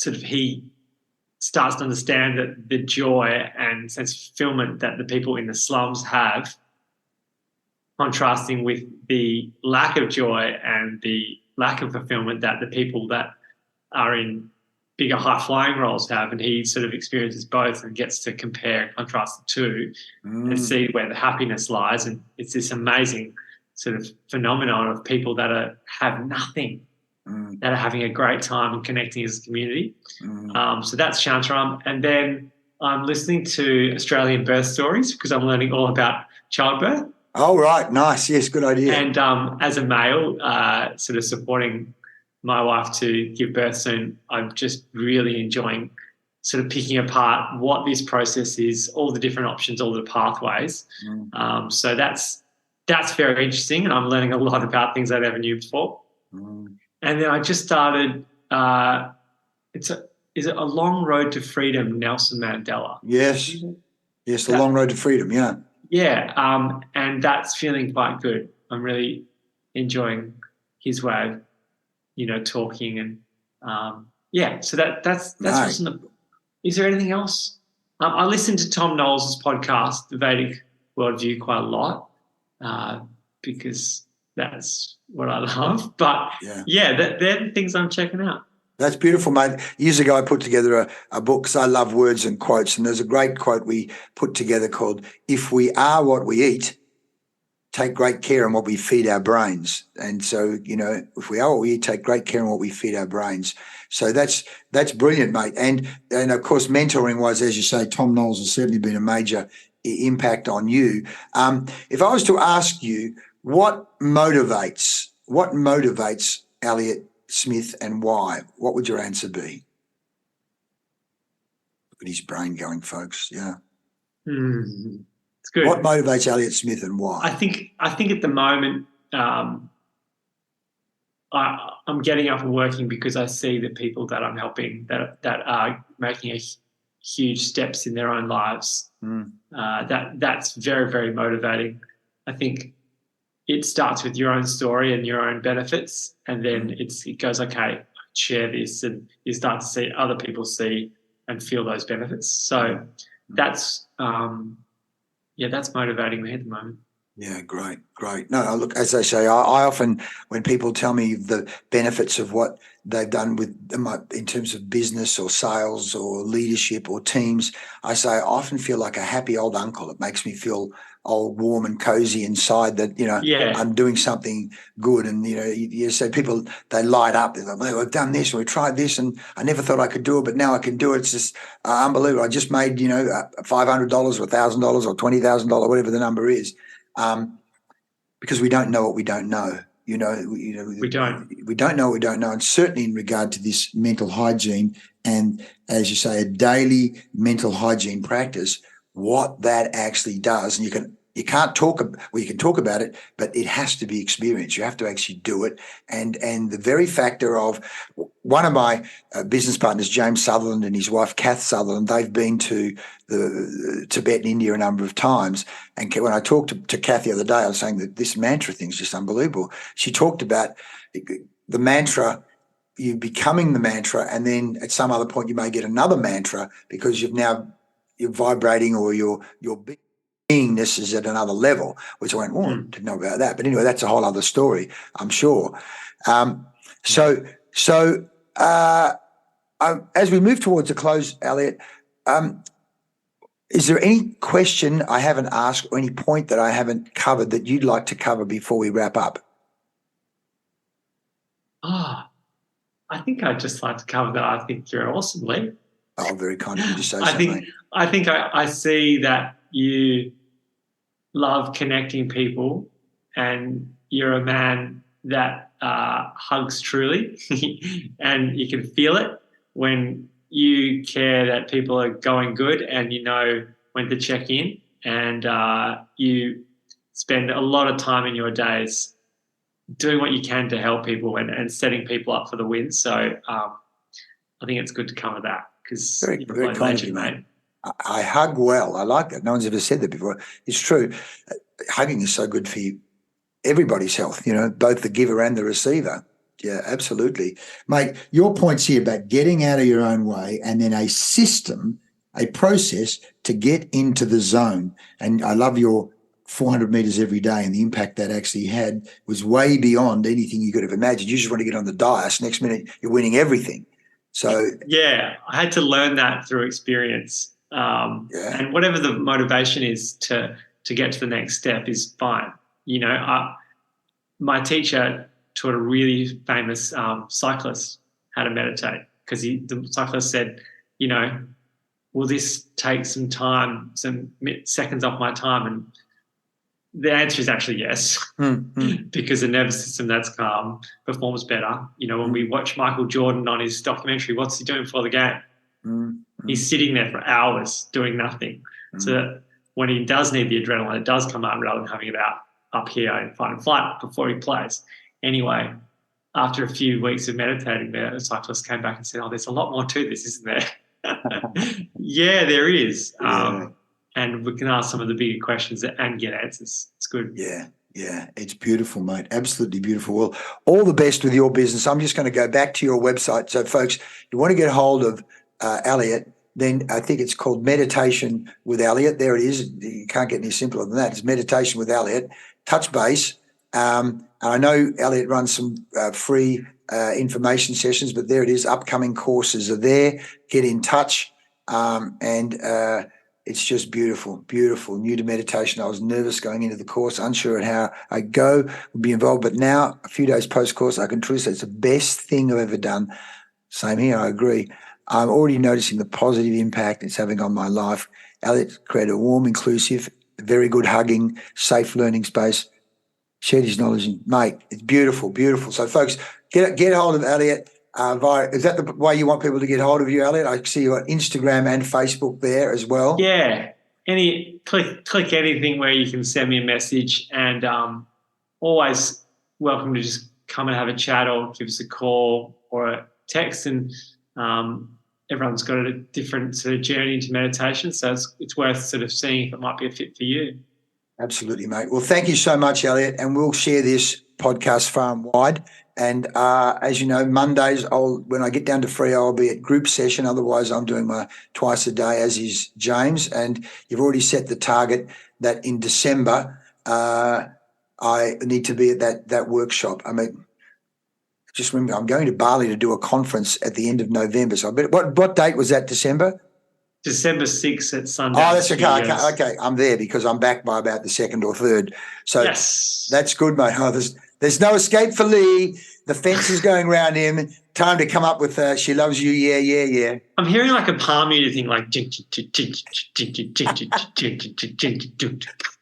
he starts to understand that the joy and sense of fulfillment that the people in the slums have, contrasting with the lack of joy and the lack of fulfillment that the people that are in bigger high-flying roles have. And he sort of experiences both and gets to compare and contrast the two and see where the happiness lies. And it's this amazing sort of phenomenon of people that have nothing, that are having a great time and connecting as a community. So that's Shantaram. And then I'm listening to Australian birth stories, because I'm learning all about childbirth. Oh, right. Nice. Yes, good idea. And as a male, sort of supporting my wife to give birth soon, I'm just really enjoying sort of picking apart what this process is, all the different options, all the pathways. So that's very interesting, and I'm learning a lot about things I never knew before. And then I just started, is it A Long Road to Freedom, Nelson Mandela? Yes, The Long Road to Freedom, yeah. Yeah, and that's feeling quite good. I'm really enjoying his way of, talking, and so that's nice. what's in the book. Is there anything else? I listened to Tom Knowles' podcast, The Vedic Worldview, quite a lot. Because that's what I love. But they're the things I'm checking out. That's beautiful, mate. Years ago, I put together a book, because I love words and quotes, and there's a great quote we put together called, "If we are what we eat, take great care in what we feed our brains. And so, if we are, we take great care in what we feed our brains. So that's brilliant, mate. And of course, mentoring was, as you say, Tom Knowles has certainly been a major impact on you. If I was to ask you, what motivates Elliot Smith and why? What would your answer be? Look at his brain going, folks. Yeah. It's good. What motivates Elliot Smith and why? I think at the moment, I'm getting up and working because I see the people that I'm helping that are making huge steps in their own lives. That's very, very motivating. I think it starts with your own story and your own benefits, and then it goes, okay, share this, and you start to see other people see and feel those benefits. So that's motivating me at the moment. Yeah, great. No, look, as I say, I often, when people tell me the benefits of what they've done in terms of business or sales or leadership or teams, I say I often feel like a happy old uncle. It makes me feel all warm and cozy inside that, I'm doing something good. And, you say people, they light up. They're like, well, I've done this, or we tried this, and I never thought I could do it, but now I can do it. It's just unbelievable. I just made, $500 or $1,000 or $20,000, whatever the number is. Because we don't know what we don't know. We don't. We don't know what we don't know, and certainly in regard to this mental hygiene, and as you say, a daily mental hygiene practice, what that actually does, and you can talk about it, but it has to be experienced. You have to actually do it, and the very factor of one of my business partners, James Sutherland, and his wife Kath Sutherland, they've been to the Tibet and India a number of times. And when I talked to Kath the other day, I was saying that this mantra thing is just unbelievable. She talked about the mantra, you becoming the mantra, and then at some other point you may get another mantra because you're vibrating, or your beingness is at another level, which I went, didn't know about that. But anyway, that's a whole other story, I'm sure. As we move towards a close, Elliot, is there any question I haven't asked or any point that I haven't covered that you'd like to cover before we wrap up? I think I'd just like to cover that. I think you're awesome, Leigh. Oh, very kind of you to say so, mate. I think I see that you love connecting people, and you're a man that hugs truly, and you can feel it when you care that people are going good, and you know when to check in, and you spend a lot of time in your days doing what you can to help people and setting people up for the win. So I think it's good to cover that, because you're very kind of you, mate. I hug well. I like that. No one's ever said that before. It's true. Hugging is so good for everybody's health, both the giver and the receiver. Yeah, absolutely. Mate, your points here about getting out of your own way, and then a system, a process to get into the zone. And I love your 400 meters every day, and the impact that actually had was way beyond anything you could have imagined. You just want to get on the dais. Next minute, you're winning everything. So yeah, I had to learn that through experience. And whatever the motivation is to get to the next step is fine. My teacher taught a really famous cyclist how to meditate, because the cyclist said, will this take some time, some seconds off my time? And the answer is actually yes, because the nervous system that's calm performs better. When we watch Michael Jordan on his documentary, what's he doing before the game? He's sitting there for hours doing nothing. So that when he does need the adrenaline, it does come out, rather than having it out up here in fight and flight before he plays. Anyway, after a few weeks of meditating, the cyclist came back and said, there's a lot more to this, isn't there? Yeah, there is. And we can ask some of the bigger questions and get answers. It's good. Yeah, it's beautiful, mate. Absolutely beautiful. Well, all the best with your business. I'm just going to go back to your website. So, folks, you want to get hold of Elliot, then I think it's called Meditation with Elliot. There it is. You can't get any simpler than that. It's Meditation with Elliot. Touch base. And I know Elliot runs some free information sessions, but there it is. Upcoming courses are there. Get in touch. it's just beautiful, beautiful. New to meditation. I was nervous going into the course, unsure of how I go, would be involved. But now, a few days post-course, I can truly say it's the best thing I've ever done. Same here, I agree. I'm already noticing the positive impact it's having on my life. Elliot created a warm, inclusive, very good hugging, safe learning space. Shared his knowledge, and mate, it's beautiful, beautiful. So, folks, get a hold of Elliot. Is that the way you want people to get hold of you, Elliot? I see you on Instagram and Facebook there as well. Yeah. Click anything where you can send me a message, and always welcome to just come and have a chat or give us a call or a text. And everyone's got a different sort of journey into meditation, so it's worth sort of seeing if it might be a fit for you. Absolutely, mate. Well, thank you so much, Elliot, and we'll share this podcast far and wide. And as you know, Mondays, when I get down to Freo, I'll be at group session. Otherwise, I'm doing my twice a day, as is James. And you've already set the target that in December I need to be at that workshop. I mean, just remember, I'm going to Bali to do a conference at the end of November. So what date was that, December? December 6th at Sunday. Oh, that's okay. Okay, I'm there because I'm back by about the 2nd or 3rd. So yes, that's good, mate. Oh, there's no escape for Leigh. The fence is going round him. Time to come up with she loves you. Yeah, yeah, yeah. I'm hearing like a palm muter thing, like.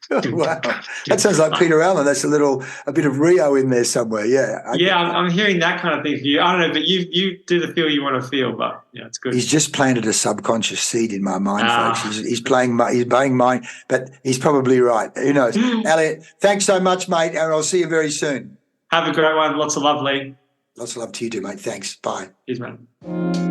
Wow, that sounds like Peter Allen. That's a bit of Rio in there somewhere. Yeah. I'm hearing that kind of thing for you. I don't know, but you do the feel you want to feel, but yeah, it's good. He's just planted a subconscious seed in my mind, folks. He's playing mine, but he's probably right. Who knows? Elliot, thanks so much, mate, and I'll see you very soon. Have a great one. Lots of love, Leigh. Lots of love to you too, mate. Thanks. Bye. Cheers, man.